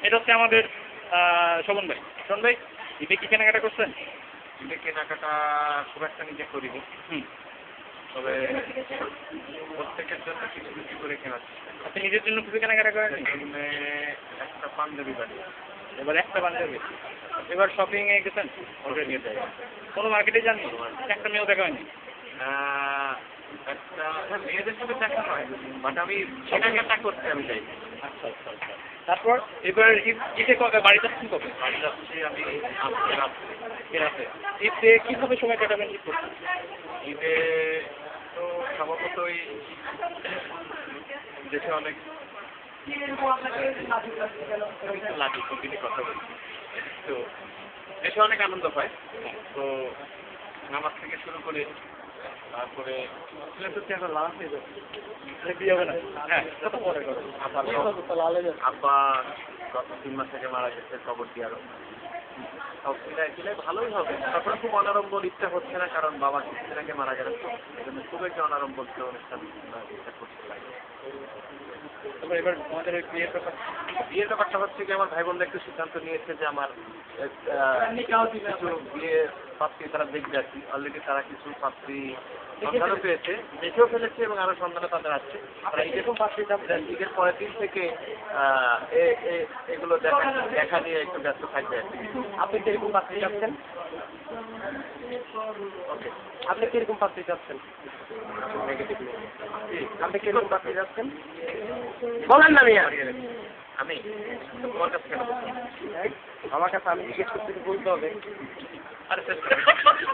এটা হচ্ছে আমাদের শোভন ভাই। শোভন ভাই, ঈদে কি কেনাকাটা করছেন? ঈদে কেনাকাটা খুব একটা নিজে করিনি। তবে প্রত্যেকের জন্য কিছু কিছু করে কেনা। আপনি নিজের জন্য কিছু কেনাকাটা করেন? একটা পাঞ্জাবি বাড়ি, এবার একটা বান্ধবী। এবার শপিং এ গেছেন? ওটা নিয়ে যাই। কোনো মার্কেটে যাননি? একটা মেয়েও দেখা হয়নি? একটা মেয়েদের সাথে দেখা হয়, বাট আমি কেনাকাটা করতে আমি যাই। আচ্ছা আচ্ছা আচ্ছা। তারপর এবার ঈদে বাড়ি যাচ্ছেন কবে? বাড়ি যাচ্ছি আমি রাতে। ঈদে কীভাবে সময় কাটাবেন ঠিক করছেন? ঈদে তো স্বভাবতই দেশে অনেক লাগে প্রকৃতি কথা বলি, তো দেশে অনেক আনন্দ পায়। তো নামাজ থেকে শুরু করে তারপরে আব্বা গত 3 মাস থেকে মারা গেছে, খবরটি আরো সব মিলাই ভালোই হবে। তারপরে খুব অনারম্বর ইচ্ছা হচ্ছে না, কারণ বাবা কিছুদিন আগে মারা গেলেন, তো এই জন্য খুব একটা অনারম্বর অনুষ্ঠান ইচ্ছা করতে লাগে। এবার আমাদের ওই বিয়ের ব্যাপারটা হচ্ছে কি, আমার ভাই বোনরা একটু সিদ্ধান্ত নিয়েছে যে আমার কিছু বিয়ে পাত্রী তারা দেখবে আর কি। অলরেডি তারা কিছু পাত্রী সন্ধানও পেয়েছে, দেখেও ফেলেছে এবং আরো সন্ধানও তাদের আসছে। তারা যেরকম পাত্রী ঈদের পরের দিন থেকে এগুলো দেখা নিয়ে একটু ব্যস্ত থাকবে আর কি। আপনি কিরকম পাত্রী যাচ্ছেন? ওকে, আপনি কিরকম পাত্রী যাচ্ছেন? আপনি কিরকম পাত্রী যাচ্ছেন বলেন না মিয়া। আমি তোমার কাছে কেন? আমার কাছে আমি জিজ্ঞেস করতে বলতে হবে। আরে